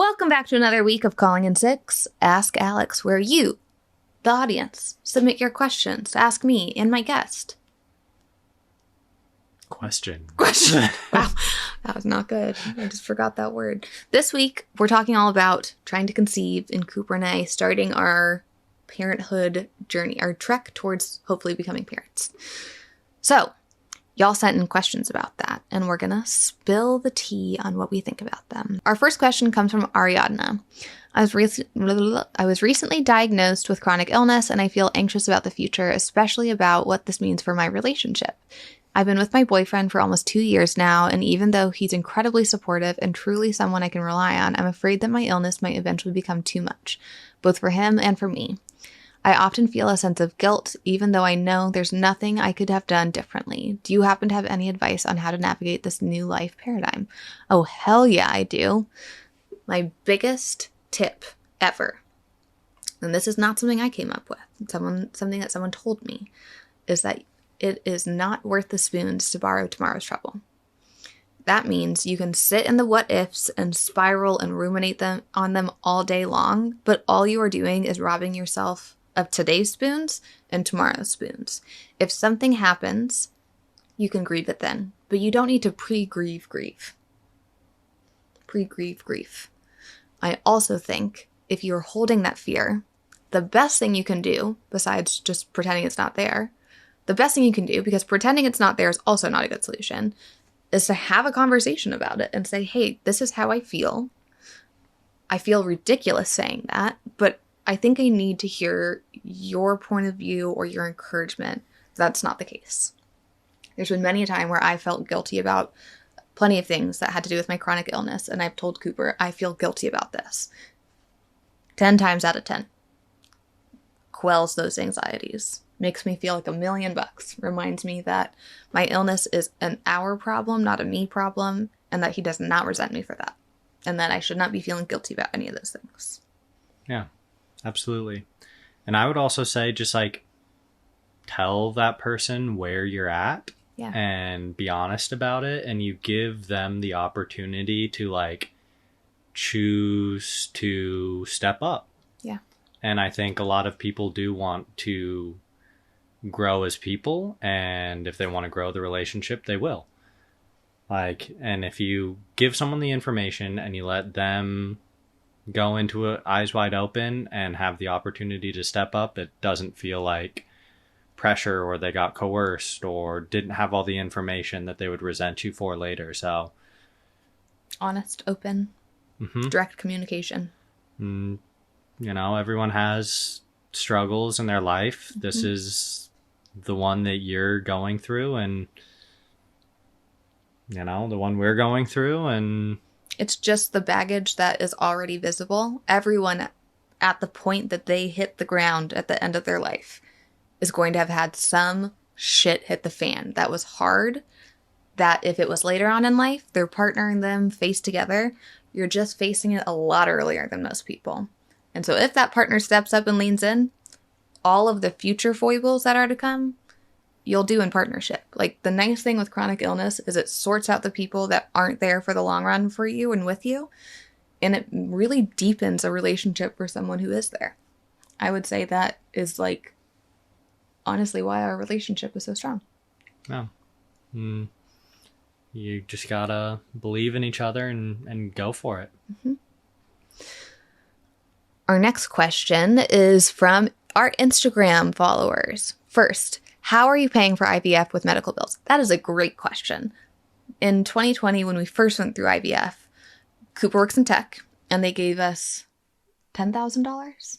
Welcome back to another week of Calling in Six, Ask Alex, where you, the audience, submit your questions to ask me and my guest. Question. Wow, that was not good. I just forgot that word. This week, we're talking all about trying to conceive in Coop and I, starting our parenthood journey, our trek towards hopefully becoming parents. So, y'all sent in questions about that, and we're gonna spill the tea on what we think about them. Our first question comes from Ariadna. I was recently diagnosed with chronic illness, and I feel anxious about the future, especially about what this means for my relationship. I've been with my boyfriend for almost 2 years now, and even though he's incredibly supportive and truly someone I can rely on, I'm afraid that my illness might eventually become too much, both for him and for me. I often feel a sense of guilt, even though I know there's nothing I could have done differently. Do you happen to have any advice on how to navigate this new life paradigm? Oh, hell yeah, I do. My biggest tip ever, and this is not something I came up with, something that someone told me, is that it is not worth the spoons to borrow tomorrow's trouble. That means you can sit in the what ifs and spiral and ruminate on them all day long, but all you are doing is robbing yourself of today's spoons and tomorrow's spoons. If something happens, you can grieve it then, but you don't need to pre-grieve grief. Pre-grieve grief. I also think if you're holding that fear, the best thing you can do, besides just pretending it's not there, the best thing you can do, because pretending it's not there is also not a good solution, is to have a conversation about it and say, hey, this is how I feel. I feel ridiculous saying that, but I think I need to hear your point of view or your encouragement. That's not the case. There's been many a time where I felt guilty about plenty of things that had to do with my chronic illness, and I've told Cooper, I feel guilty about this. 10 times out of 10. Quells those anxieties. Makes me feel like $1 million. Reminds me that my illness is an our problem, not a me problem, and that he does not resent me for that. And that I should not be feeling guilty about any of those things. Yeah, absolutely. And I would also say just like tell that person where you're at and be honest about it. And you give them the opportunity to like choose to step up. Yeah. And I think a lot of people do want to grow as people, and if they want to grow the relationship, they will. And if you give someone the information and you let them go into it eyes wide open and have the opportunity to step up, it doesn't feel like pressure or they got coerced or didn't have all the information that they would resent you for later. So honest, open, direct communication. You know, everyone has struggles in their life. This is the one that you're going through, and you know, the one we're going through, and it's just the baggage that is already visible. Everyone at the point that they hit the ground at the end of their life is going to have had some shit hit the fan that was hard, that if it was later on in life, their partner and them faced together, you're just facing it a lot earlier than most people. And so if that partner steps up and leans in, all of the future foibles that are to come, you'll do in partnership. Like, the nice thing with chronic illness is it sorts out the people that aren't there for the long run for you and with you, and it really deepens a relationship for someone who is there. I would say that is, like, honestly why our relationship is so strong. Yeah. You just gotta believe in each other and go for it. Our next question is from our Instagram followers. First, how are you paying for IVF with medical bills? That is a great question. In 2020, when we first went through IVF, Cooper works in tech, and they gave us $10,000?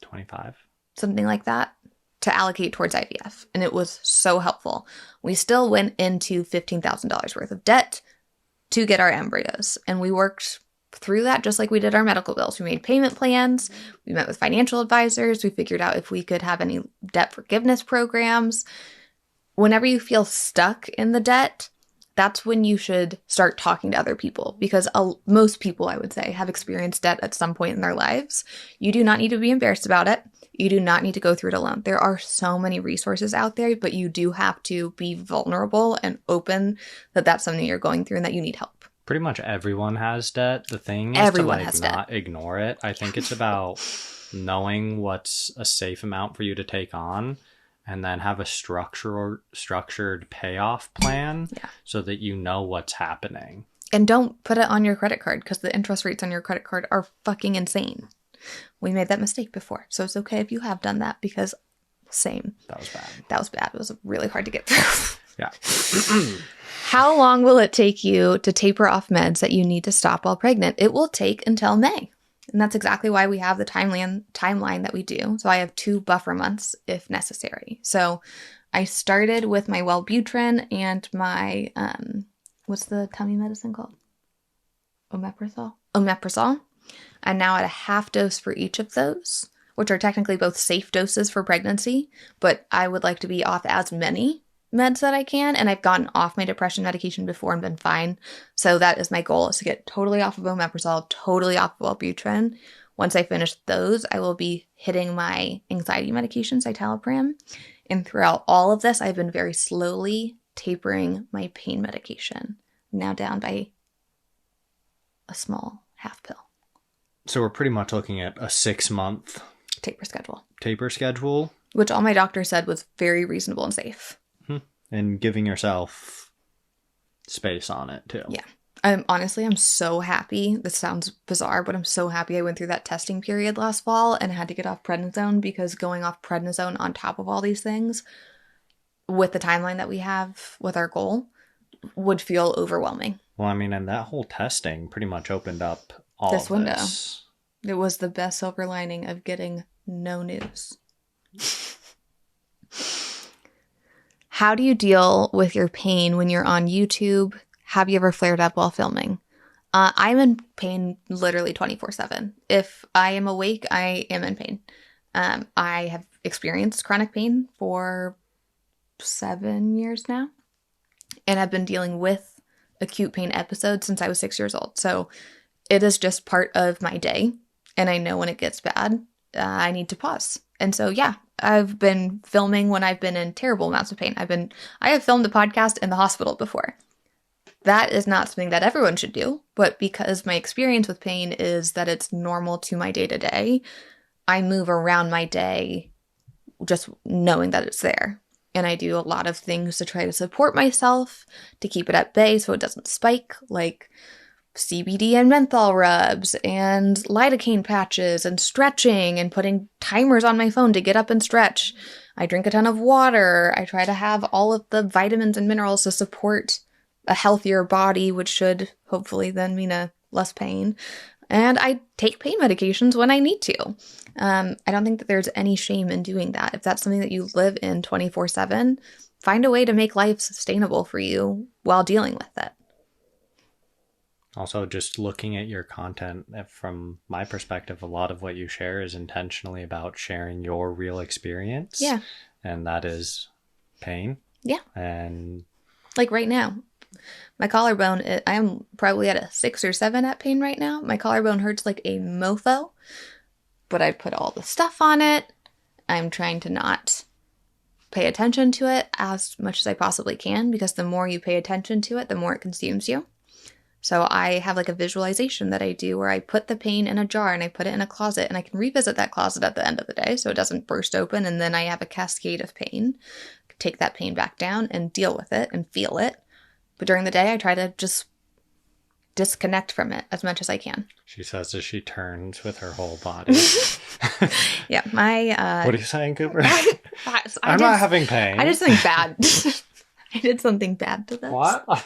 25. Something like that, to allocate towards IVF. And it was so helpful. We still went into $15,000 worth of debt to get our embryos. And we worked through that just like we did our medical bills. We made payment plans. We met with financial advisors. We figured out if we could have any debt forgiveness programs. Whenever you feel stuck in the debt, that's when you should start talking to other people, because most people, I would say, have experienced debt at some point in their lives. You do not need to be embarrassed about it. You do not need to go through it alone. There are so many resources out there, but you do have to be vulnerable and open that that's something you're going through and that you need help. Pretty much everyone has debt. The thing is Everyone to has not debt. ignore it. I think it's about knowing what's a safe amount for you to take on, and then have a structured payoff plan so that you know what's happening. And don't put it on your credit card, because the interest rates on your credit card are fucking insane. We made that mistake before. So it's okay if you have done that, because same. That was bad. That was bad. It was really hard to get through. Yeah. How long will it take you to taper off meds that you need to stop while pregnant? It will take until May. And that's exactly why we have the timeline that we do. So I have 2 buffer months if necessary. So I started with my Wellbutrin and my, what's the tummy medicine called? Omeprazole. And now at a half dose for each of those, which are technically both safe doses for pregnancy, but I would like to be off as many meds that I can, and I've gotten off my depression medication before and been fine. So that is my goal, is to get totally off of omeprazole, totally off of Wellbutrin. Once I finish those, I will be hitting my anxiety medication, citalopram. And throughout all of this, I've been very slowly tapering my pain medication, now down by a small half pill. So we're pretty much looking at a 6-month taper schedule, which all my doctor said was very reasonable and safe. And giving yourself space on it too. Yeah. I'm so happy. This sounds bizarre, but I'm so happy I went through that testing period last fall and had to get off prednisone, because going off prednisone on top of all these things with the timeline that we have with our goal would feel overwhelming. Well, I mean, and that whole testing pretty much opened up all this window. It was the best silver lining of getting no news. How do you deal with your pain when you're on YouTube? Have you ever flared up while filming? I'm in pain literally 24/7. If I am awake, I am in pain. I have experienced chronic pain for 7 years now, and I've been dealing with acute pain episodes since I was 6 years old. So it is just part of my day, and I know when it gets bad, I need to pause. And so, yeah, I've been filming when I've been in terrible amounts of pain. I have filmed a podcast in the hospital before. That is not something that everyone should do, but because my experience with pain is that it's normal to my day-to-day, I move around my day just knowing that it's there. And I do a lot of things to try to support myself, to keep it at bay so it doesn't spike, like CBD and menthol rubs and lidocaine patches and stretching and putting timers on my phone to get up and stretch. I drink a ton of water. I try to have all of the vitamins and minerals to support a healthier body, which should hopefully then mean less pain. And I take pain medications when I need to. I don't think that there's any shame in doing that. If that's something that you live in 24/7, find a way to make life sustainable for you while dealing with it. Also, just looking at your content, from my perspective, a lot of what you share is intentionally about sharing your real experience. Yeah. And that is pain. Yeah. And like right now, my collarbone, I am probably at a 6 or 7 at pain right now. My collarbone hurts like a mofo, but I put all the stuff on it. I'm trying to not pay attention to it as much as I possibly can, because the more you pay attention to it, the more it consumes you. So I have like a visualization that I do where I put the pain in a jar and I put it in a closet, and I can revisit that closet at the end of the day so it doesn't burst open, and then I have a cascade of pain. Take that pain back down and deal with it and feel it. But during the day, I try to just disconnect from it as much as I can. She says as she turns with her whole body. Yeah, what are you saying, Cooper? I'm not having pain. I did something bad. I did something bad to this. What?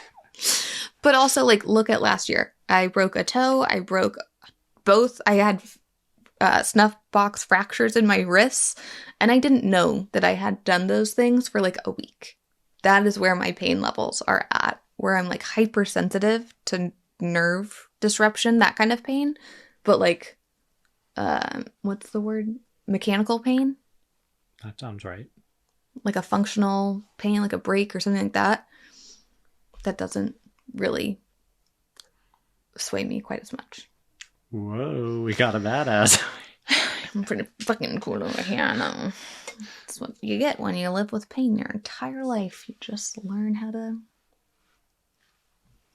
But also, like, look at last year. I broke a toe. I broke both. I had snuff box fractures in my wrists, and I didn't know that I had done those things for like a week. That is where my pain levels are at, where I'm like hypersensitive to nerve disruption, that kind of pain. But like, what's the word? Mechanical pain? That sounds right. Like a functional pain, like a break or something like that. That doesn't really sway me quite as much. Whoa, we got a badass. I'm pretty fucking cool over here, I know. That's what you get when you live with pain your entire life. You just learn how to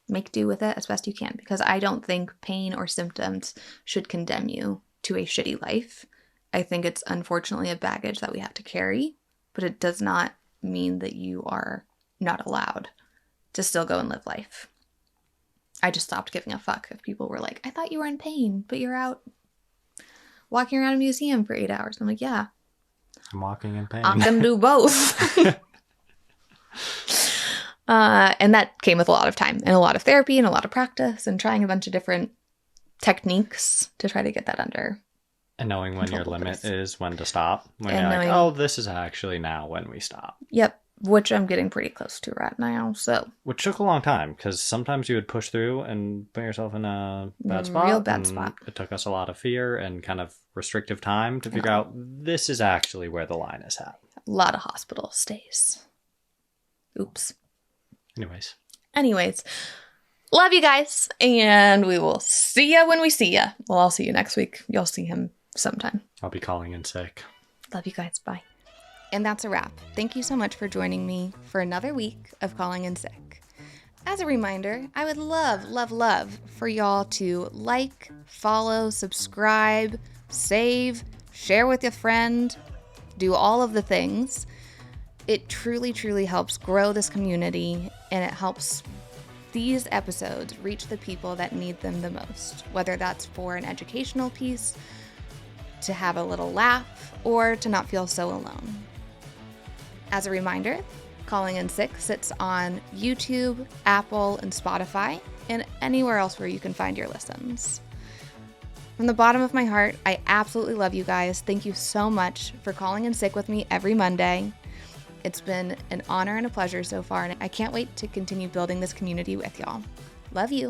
make do with it as best you can, because I don't think pain or symptoms should condemn you to a shitty life. I think it's unfortunately a baggage that we have to carry, but it does not mean that you are not allowed to still go and live life. I just stopped giving a fuck if people were like, I thought you were in pain, but you're out walking around a museum for 8 hours. I'm like, yeah. I'm walking in pain. I can do both. And that came with a lot of time and a lot of therapy and a lot of practice and trying a bunch of different techniques to try to get that under. And knowing when your limit is, when to stop. When you're like, oh, this is actually now when we stop. Yep. Which I'm getting pretty close to right now. So, which took a long time, because sometimes you would push through and put yourself in a bad spot. Real bad spot. It took us a lot of fear and kind of restrictive time to figure out this is actually where the line is at. A lot of hospital stays. Oops. Anyways, love you guys, and we will see ya when we see ya. Well, I'll see you next week. You'll see him sometime. I'll be calling in sick. Love you guys. Bye. And that's a wrap. Thank you so much for joining me for another week of Calling in Sick. As a reminder, I would love for y'all to like, follow, subscribe, save, share with a friend, do all of the things. It truly, truly helps grow this community, and it helps these episodes reach the people that need them the most, whether that's for an educational piece, to have a little laugh, or to not feel so alone. As a reminder, Calling in Sick sits on YouTube, Apple, and Spotify, and anywhere else where you can find your listens. From the bottom of my heart, I absolutely love you guys. Thank you so much for calling in sick with me every Monday. It's been an honor and a pleasure so far, and I can't wait to continue building this community with y'all. Love you.